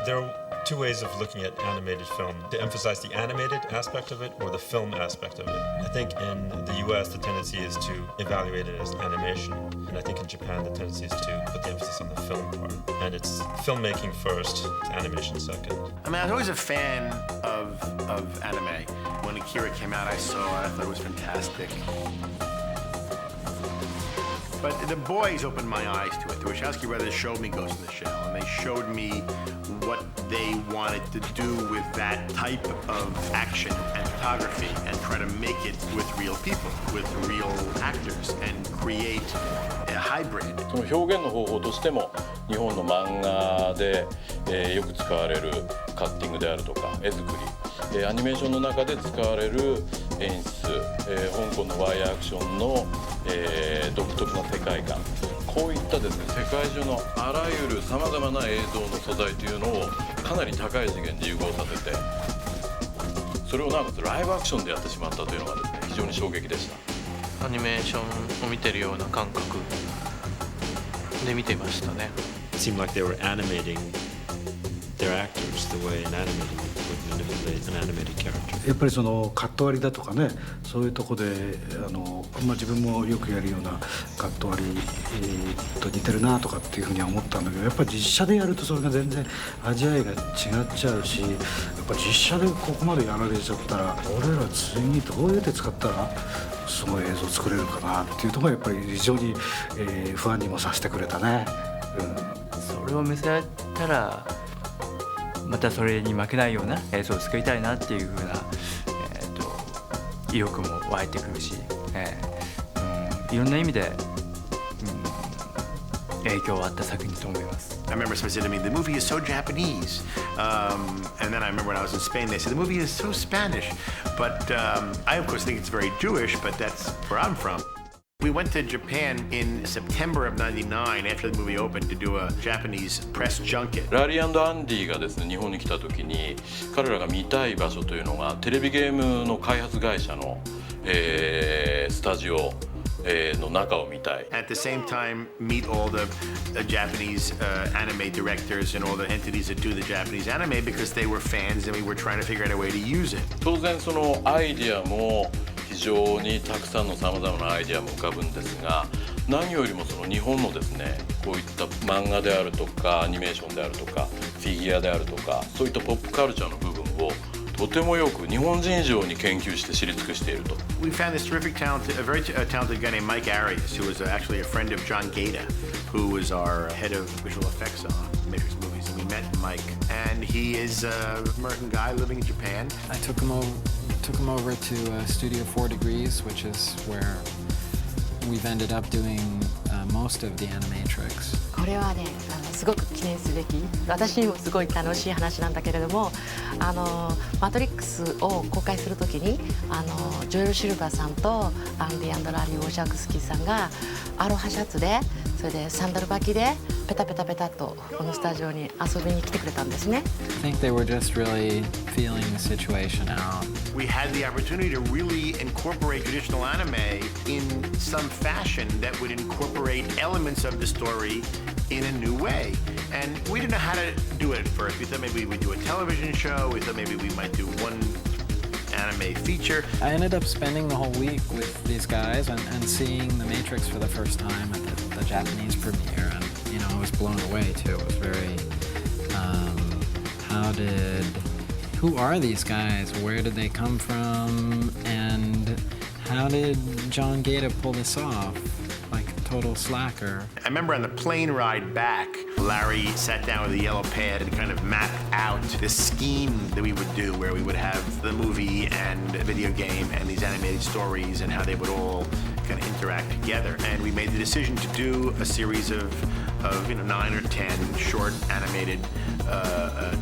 There are two ways of looking at animated film, to emphasize the animated aspect of it or the film aspect of it. I think in the US the tendency is to evaluate it as animation, and I think in Japan the tendency is to put the emphasis on the film part. And it's filmmaking first, animation second. I mean, I was always a fan of anime. When Akira came out, I saw it, I thought it was fantastic. But the boys opened my eyes to it. The Wachowski brothers showed me Ghost in the Shell, and they showed me what they wanted to do with that type of action and photography and try to make it with real people, with real actors, and create a hybrid. その表現の方法としても日本の漫画で、よく使われるカッティングであるとか絵作り、アニメーションの中で使われる演出、香港のワイヤーアクションの、独特な世界観、こういったですね世界中のあらゆるさまざまな映像の素材というのをかなり高い次元で融合させて、それをなおかつライブアクションでやってしまったというのがですね非常に衝撃でした。アニメーションを見てるような感覚で見ていましたね。It seemed like they were animating their actors the way an animator would manipulate an animated character. やっぱりそのカット割りだとかね、そういうとこで自分もよくやるようなカット割りと似てるなとかっていうふうには思ったんだけど、やっぱり実写でやるとそれが全然味わいが違っちゃうし、やっぱ実写でここまでやられちゃったら俺ら次どういう手使ったらすごい映像作れるかなっていうところがやっぱり非常に、不安にもさせてくれたね。それを見せられたらまたそれに負けないような映像を作りたいなっていう風な、意欲も湧いてくるし、いろんな意味で、影響はあった作品と思います。I remember somebody said to me, the movie is so Japanese. And then I remember when I was in Spain, they said, the movie is so Spanish. But I, of course, think it's very Jewish, but that's where I'm from. We went to Japan in September of '99 after the movie opened to do a Japanese press junket. ラリー&アンディがですね日本に来た時に彼らが見たい場所というのがテレビゲームの開発会社の、スタジオの中を見たい。 At the same time, meet all the Japanese anime directors and all the entities that do the Japanese anime because they were fans and we were trying to figure out a way to use it. 当然そのアイディアも非常にたくさんのさまざまなアイデアも浮かぶんですが、何よりもその日本のですねこういった漫画であるとかアニメーションであるとかフィギュアであるとかそういったポップカルチャーの部分をとてもよく日本人以上に研究して知り尽くしていると。We found this terrific talent, a very talented guy named Mike Arias, who was actually a friend of John Gaeta, who was our head of visual effects on Matrix movies. And we met Mike, and he is an American guy living in Japan. I took him over to Studio 4 Degrees, which is where we've ended up doing most of the Animatrix. これはね、すごく記念すべき、私にもすごい楽しい話なんだけれども、マトリックスを公開するときにジョエル・シルバーさんとアンディ・ラリー・ウォシャクスキーさんがアロハシャツで、それでサンダル履きでペタペタペタとこのスタジオに遊びに来てくれたんですね。I think they were just really feeling the situation out. We had the opportunity to really incorporate traditional anime in some fashion that would incorporate elements of the story in a new way. And we didn't know how to do it at first. We thought maybe we'd do a television show. We thought maybe we might do one anime feature. I ended up spending the whole week with these guys and seeing The Matrix for the first time at the Japanese premiere. And, you know, I was blown away, too. It was very, who are these guys? Where did they come from? And how did John Gaeta pull this off? Like a total slacker. I remember on the plane ride back, Larry sat down with a yellow pad and kind of mapped out the scheme that we would do, where we would have the movie and a video game and these animated stories and how they would all kind of interact together. And we made the decision to do a series of 9 or 10 short animated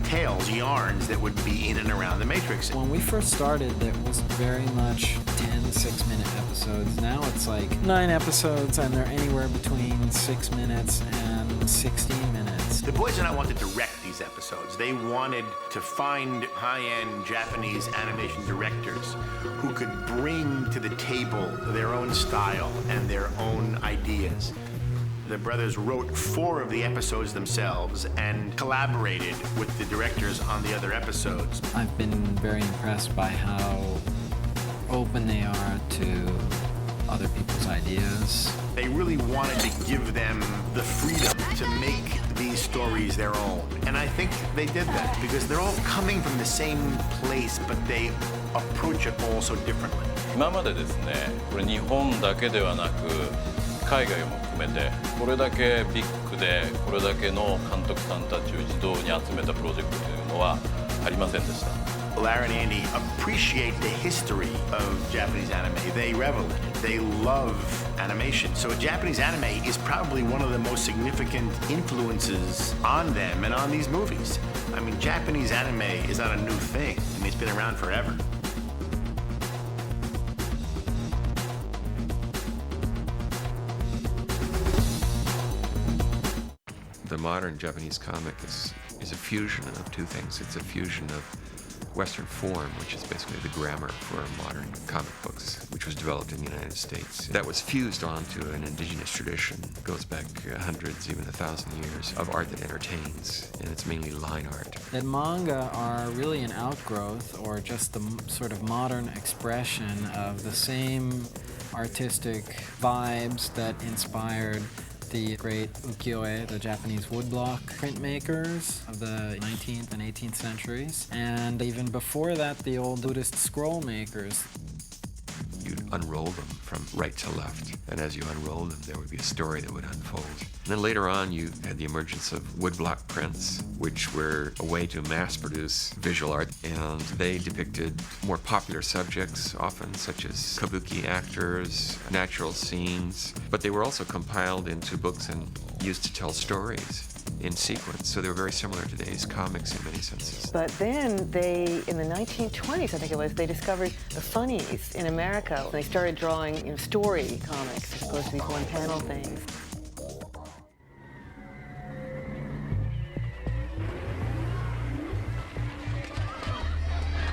tales, yarns that would be in and around the Matrix. When we first started, it was very much 10 6-minute episodes. Now it's like 9 episodes and they're anywhere between 6 minutes and 16 minutes. The boys did not want to direct these episodes. They wanted to find high-end Japanese animation directors who could bring to the table their own style and their own ideas. The brothers wrote 4 of the episodes themselves and collaborated with the directors on the other episodes. I've been very impressed by how open they are to other people's ideas. They really wanted to give them the freedom to make these stories their own. And I think they did that because they're all coming from the same place, but they approach it all so differently. 今までですね、これ日本だけではなく海外も含めてこれだけビッグでこれだけの監督さんたちを一堂に集めたプロジェクトというのはありませんでした。Larry and Andy appreciate the history of Japanese anime. They revel in it. They love animation. So Japanese anime is probably one of the most significant influences on them and on these movies. I mean, Japanese anime is not a new thing. I mean, it's been around forever. The modern Japanese comic is a fusion of two things. It's a fusion of Western form, which is basically the grammar for modern comic books, which was developed in the United States. That was fused onto an indigenous tradition. It goes back hundreds, even 1,000 years, of art that entertains, and it's mainly line art. That manga are really an outgrowth or just the sort of modern expression of the same artistic vibes that inspired the great ukiyo-e, the Japanese woodblock printmakers of the 19th and 18th centuries, and even before that, the old Buddhist scroll makers. You'd unroll them from right to left, and as you unroll them, there would be a story that would unfold. And then later on, you had the emergence of woodblock prints, which were a way to mass-produce visual art, and they depicted more popular subjects, often such as kabuki actors, natural scenes, but they were also compiled into books and used to tell stories in sequence, so they were very similar to today's comics in many senses. But then they, in the 1920s, I think it was, they discovered the funnies in America. They started drawing, story comics as opposed to these one-panel things.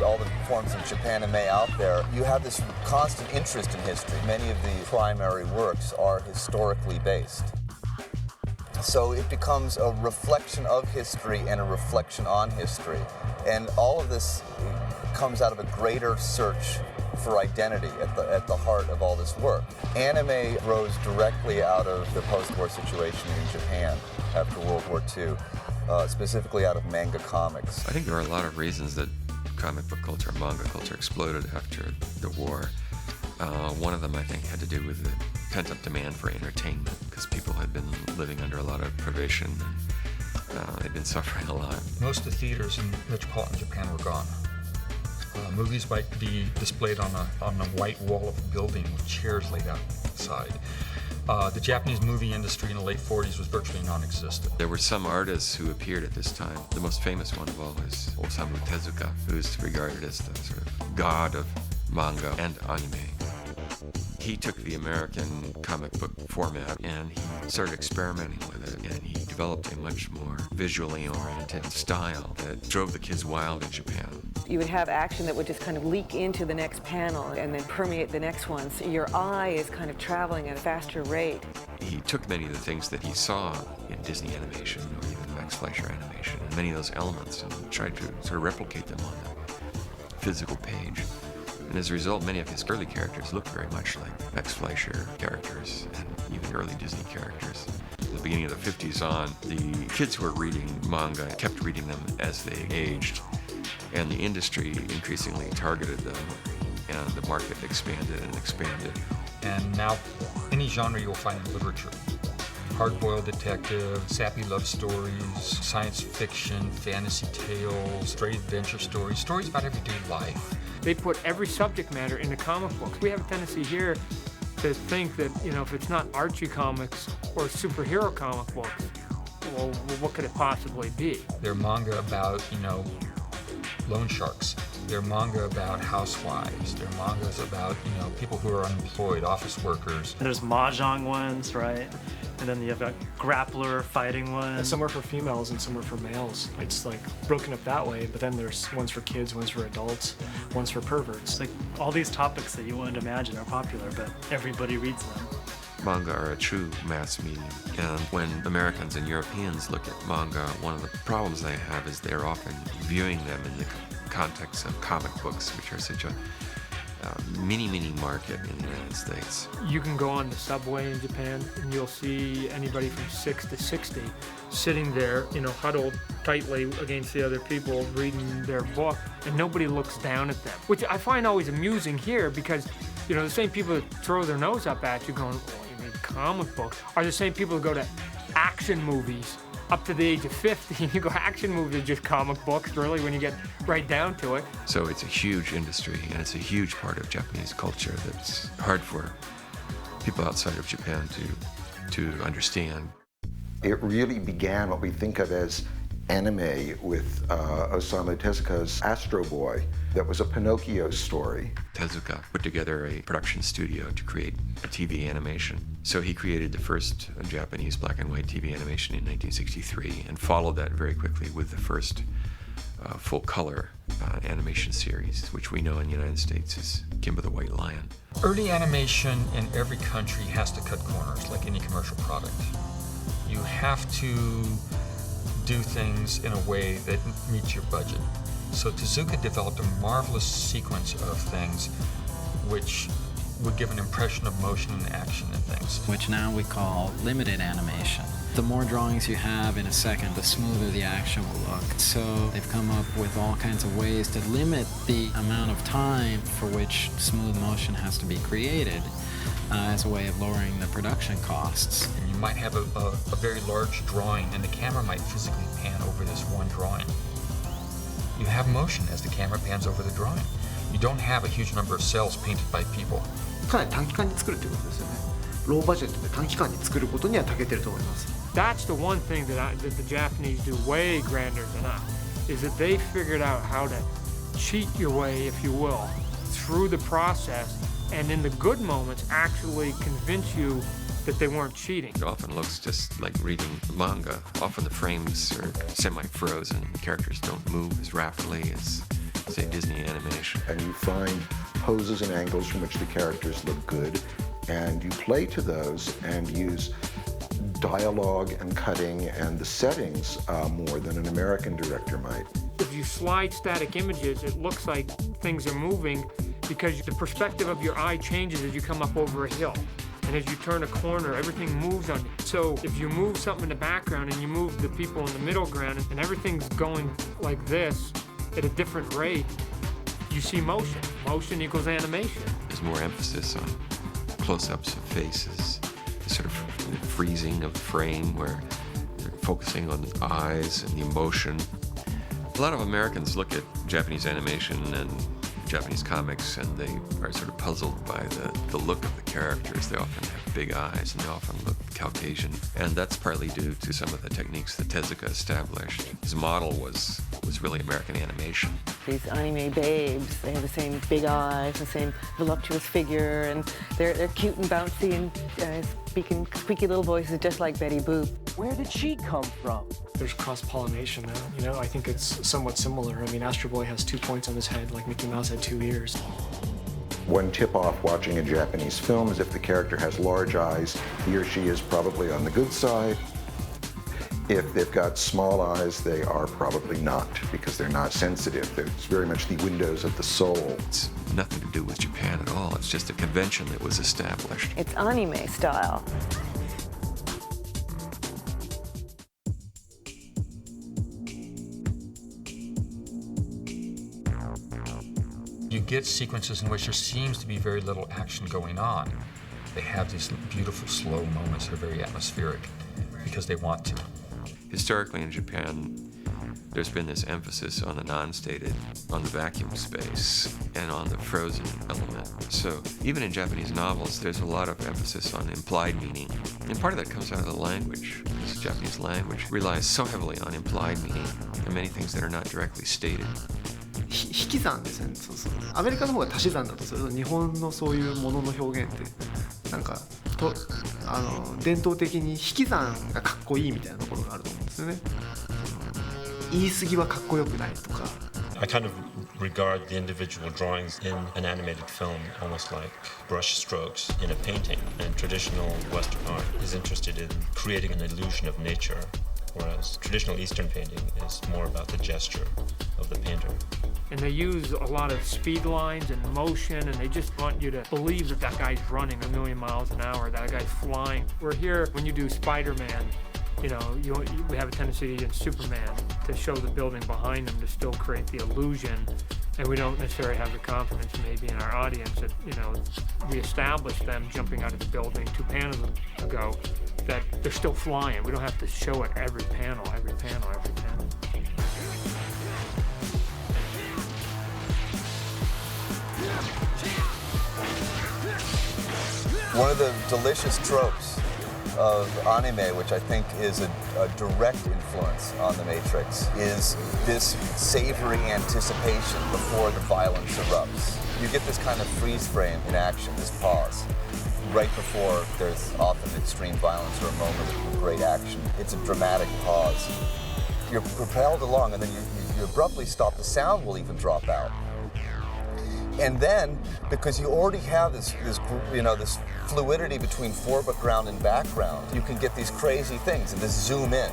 All the forms of Japan anime out there, you have this constant interest in history. Many of the primary works are historically based. So it becomes a reflection of history and a reflection on history. And all of this comes out of a greater search for identity at the heart of all this work. Anime rose directly out of the post-war situation in Japan after World War II, specifically out of manga comics. I think there are a lot of reasons that comic book culture, manga culture exploded after the war. One of them, I think, had to do with the pent-up demand for entertainment, because people had been living under a lot of privation and they'd been suffering a lot. Most of the theaters in metropolitan Japan were gone. Movies might be displayed on a white wall of a building with chairs laid outside. The Japanese movie industry in the late 40s was virtually non-existent. There were some artists who appeared at this time. The most famous one of all is Osamu Tezuka, who's regarded as the sort of god of manga and anime. He took the American comic book format and he started experimenting with it, and he developed a much more visually oriented style that drove the kids wild in Japan. You would have action that would just kind of leak into the next panel and then permeate the next one. So your eye is kind of traveling at a faster rate. He took many of the things that he saw in Disney animation or even Max Fleischer animation, and many of those elements, and tried to sort of replicate them on the physical page. And as a result, many of his early characters look very much like Max Fleischer characters and even early Disney characters. At the beginning of the 50s on, the kids who were reading manga kept reading them as they aged, and the industry increasingly targeted them, and the market expanded and expanded. And now, any genre you'll find in literature. Hard-boiled detective, sappy love stories, science fiction, fantasy tales, straight adventure stories, stories about everyday life. They put every subject matter into comic books. We have a tendency here to think that, if it's not Archie comics or superhero comic books, well, what could it possibly be? They're manga about, loan sharks. They're manga about housewives. They're mangas about, people who are unemployed, office workers. There's mahjong ones, right? And then you have a grappler fighting one. And some are for females and some are for males. It's like broken up that way, but then there's ones for kids, ones for adults, ones for perverts. Like all these topics that you wouldn't imagine are popular, but everybody reads them. manga are a true mass medium. And when Americans and Europeans look at manga, one of the problems they have is they're often viewing them in the context of comic books, which are such a mini market in the United States. You can go on the subway in Japan and you'll see anybody from 6 to 60 sitting there, huddled tightly against the other people reading their book, and nobody looks down at them, which I find always amusing here because, the same people that throw their nose up at you going, oh, you mean comic books, are the same people who go to action movies up to the age of 50. You go, action movies are just comic books, really, when you get right down to it. So it's a huge industry, and it's a huge part of Japanese culture that's hard for people outside of Japan to understand. It really began what we think of as anime with Osamu Tezuka's Astro Boy. That was a Pinocchio story. Tezuka put together a production studio to create a TV animation. So he created the first Japanese black and white TV animation in 1963 and followed that very quickly with the first full color animation series, which we know in the United States is Kimba the White Lion. Early animation in every country has to cut corners like any commercial product. You have to do things in a way that meets your budget. So Tezuka developed a marvelous sequence of things which would give an impression of motion and action and things. Which now we call limited animation. The more drawings you have in a second, the smoother the action will look. So they've come up with all kinds of ways to limit the amount of time for which smooth motion has to be created as a way of lowering the production costs. And you might have a very large drawing and the camera might physically pan over this one drawing. You have motion as the camera pans over the drawing. You don't have a huge number of cells painted by people. かなり短期間に作るということですよね。ローバジェットで短期間に作ることには長けてると思います。That's the one thing that the Japanese do way grander than us, is that they figured out how to cheat your way, if you will, through the process, and in the good moments actually convince you that they weren't cheating. It often looks just like reading manga. Often the frames are semi-frozen. Characters don't move as rapidly as, say, Disney animation. And you find poses and angles from which the characters look good, and you play to those and use dialogue and cutting and the settings more than an American director might. If you slide static images, it looks like things are moving because the perspective of your eye changes as you come up over a hill. And as you turn a corner, everything moves on you. So if you move something in the background and you move the people in the middle ground and everything's going like this at a different rate, you see motion. Motion equals animation. There's more emphasis on close-ups of faces, sort of freezing of the frame where they're focusing on the eyes and the emotion. A lot of Americans look at Japanese animation and Japanese comics and they are sort of puzzled by the look of the characters. They often have big eyes and they often look Caucasian, and that's partly due to some of the techniques that Tezuka established. His model was really American animation. These anime babes, they have the same big eyes, the same voluptuous figure, and they're cute and bouncy and speaking squeaky little voices just like Betty Boop. Where did she come from? There's cross-pollination there, I think it's somewhat similar. I mean, Astro Boy has 2 points on his head, like Mickey Mouse had 2 ears. One tip-off watching a Japanese film is if the character has large eyes, he or she is probably on the good side. If they've got small eyes, they are probably not, because they're not sensitive. It's very much the windows of the soul. It's nothing to do with Japan at all. It's just a convention that was established. It's anime style. You get sequences in which there seems to be very little action going on. They have these beautiful slow moments that are very atmospheric because they want to. Historically in Japan, there's been this emphasis on the non-stated, on the vacuum space, and on the frozen element. So even in Japanese novels, there's a lot of emphasis on implied meaning. And part of that comes out of the language, because the Japanese language relies so heavily on implied meaning and many things that are not directly stated. 引き算ですね。そうアメリカの方が足し算だとすると日本のそういうものの表現ってなんか伝統的に引き算がかっこいいみたいなところがあると思うんですよね。言い過ぎはかっこよくないとか。I kind of regard the individual drawings in an animated film almost like brush strokes in a painting, and traditional Western art is interested in creating an illusion of nature, whereas traditional Eastern painting is more about the gesture of the painter. And they use a lot of speed lines and motion, and they just want you to believe that that guy's running a million miles an hour, that guy's flying. We're here, when you do Spider-Man, you know, we have a tendency in Superman to show the building behind them to still create the illusion, and we don't necessarily have the confidence maybe in our audience that, you know, we established them jumping out of the building 2 panels ago, that they're still flying. We don't have to show it every panel, every panel, every panel. One of the delicious tropes of anime, which I think is a direct influence on the Matrix, is this savory anticipation before the violence erupts. You get this kind of freeze frame in action, this pause, right before there's often extreme violence or a moment of great action. It's a dramatic pause. You're propelled along, and then you abruptly stop. The sound will even drop out. And then, because you already have this fluidity between foreground and background, you can get these crazy things and this zoom in.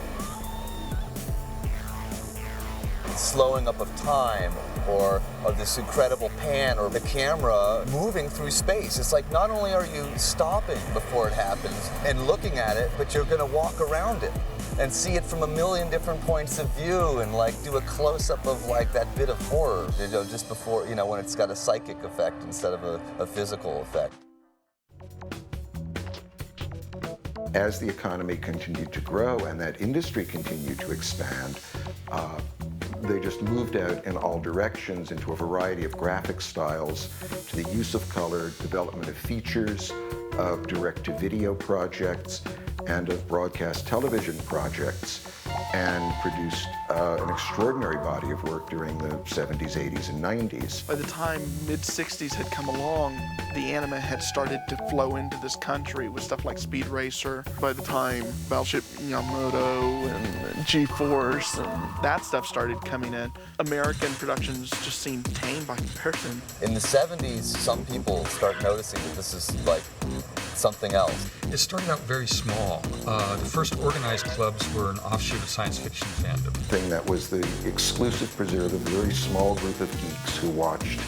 Slowing up of time, or this incredible pan, or the camera moving through space. It's like not only are you stopping before it happens and looking at it, but you're going to walk around it and see it from a million different points of view, and like do a close-up of like that bit of horror, you know, just before, you know, when it's got a psychic effect instead of a physical effect. As the economy continued to grow and that industry continued to expand, they just moved out in all directions into a variety of graphic styles, to the use of color, development of features, of direct-to-video projects, and of broadcast television projects, and produced an extraordinary body of work during the 70s, 80s, and 90s. By the time mid-60s had come along, the anime had started to flow into this country with stuff like Speed Racer. By the time Battleship Yamato and G-Force and that stuff started coming in, American productions just seemed tame by comparison. In the 70s, some people start noticing that this is like something else. It started out very small. The first organized clubs were an offshoot of science fiction fandom. Thing that was the exclusive preserve of a very small group of geeks who watched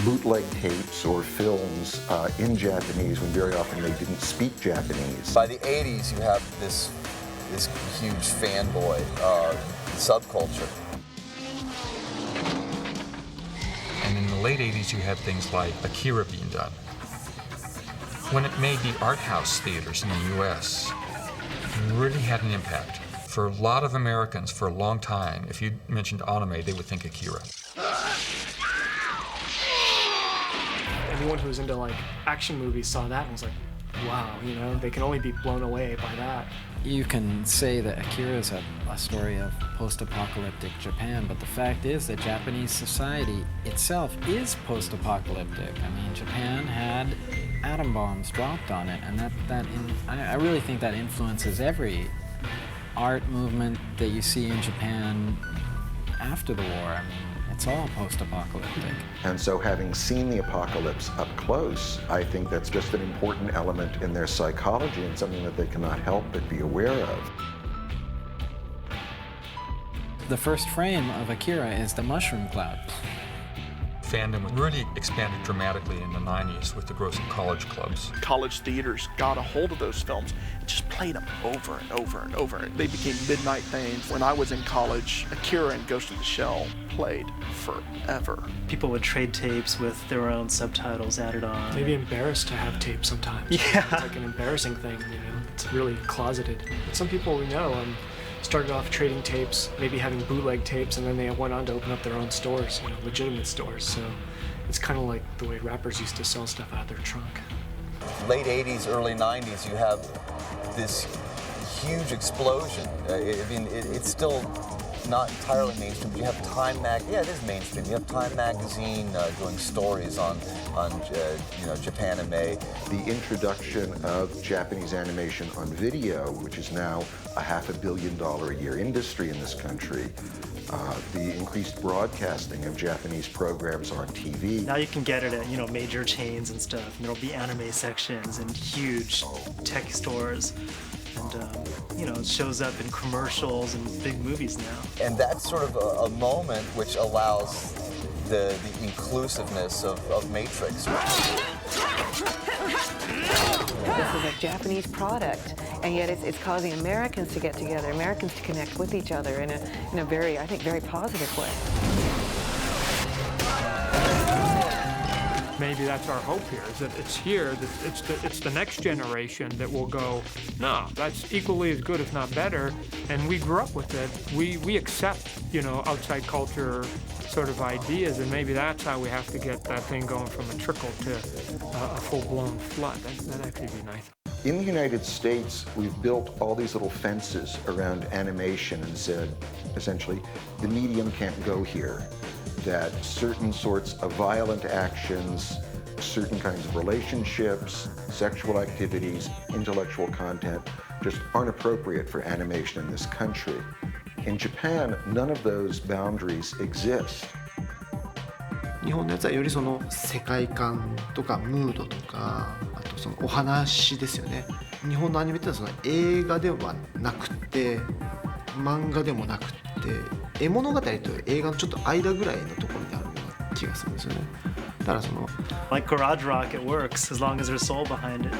bootleg tapes or films in Japanese when very often they didn't speak Japanese. By the 80s, you have this huge fanboy subculture. And in the late 80s, you had things like Akira being done. When it made the art house theaters in the US, it really had an impact. For a lot of Americans, for a long time, if you mentioned anime, they would think Akira. Anyone who was into like action movies saw that and was like, wow, you know, they can only be blown away by that. You can say that Akira is a story of post-apocalyptic Japan, but the fact is that Japanese society itself is post-apocalyptic. I mean, Japan had atom bombs dropped on it, and I really think that influences every art movement that you see in Japan after the war. I mean, it's all post-apocalyptic. And so having seen the apocalypse up close, I think that's just an important element in their psychology and something that they cannot help but be aware of. The first frame of Akira is the mushroom cloud. Fandom really expanded dramatically in the 90s with the growth of college clubs. College theaters got a hold of those films and just played them over and over and over. They became midnight things. When I was in college, Akira and Ghost of the Shell played forever. People would trade tapes with their own subtitles added on. Maybe embarrassed to have tapes sometimes. Yeah. It's like an embarrassing thing, you know. It's really closeted. But some people we know started off trading tapes, maybe having bootleg tapes, and then they went on to open up their own stores, you know, legitimate stores. So it's kind of like the way rappers used to sell stuff out of their trunk. Late 80s, early 90s, you have this huge explosion. I mean, it's still not entirely mainstream, but you have Time yeah, it is mainstream. You have Time magazine doing stories on you know, Japan anime. The introduction of Japanese animation on video, which is now a $500 million a year industry in this country, the increased broadcasting of Japanese programs on TV. Now you can get it at, major chains and stuff, and there'll be anime sections and huge tech stores. And, it shows up in commercials and big movies now. And that's sort of a moment which allows the inclusiveness of Matrix. This is a Japanese product, and yet it's causing Americans to get together, Americans to connect with each other in a very, I think, very positive way. Maybe that's our hope here, is that it's here, that it's the next generation that will go, no, that's equally as good, if not better, and we grew up with it. We accept, outside culture sort of ideas, and maybe that's how we have to get that thing going from a trickle to a full-blown flood. That'd actually be nice. In the United States, we've built all these little fences around animation and said, essentially, the medium can't go here. That certain sorts of violent actions, certain kinds of relationships, sexual activities, intellectual content just aren't appropriate for animation in this country. In Japan, none of those boundaries exist. 日本のやつはよりその世界観とかムードとか、あとそのお話ですよね。日本のアニメってのはその映画ではなくて漫画でもなくて絵物語と映画のちょっと間ぐらいのところにあるような気がするんですよね。だからその Like Garage Rock, it works as long as there's soul behind it.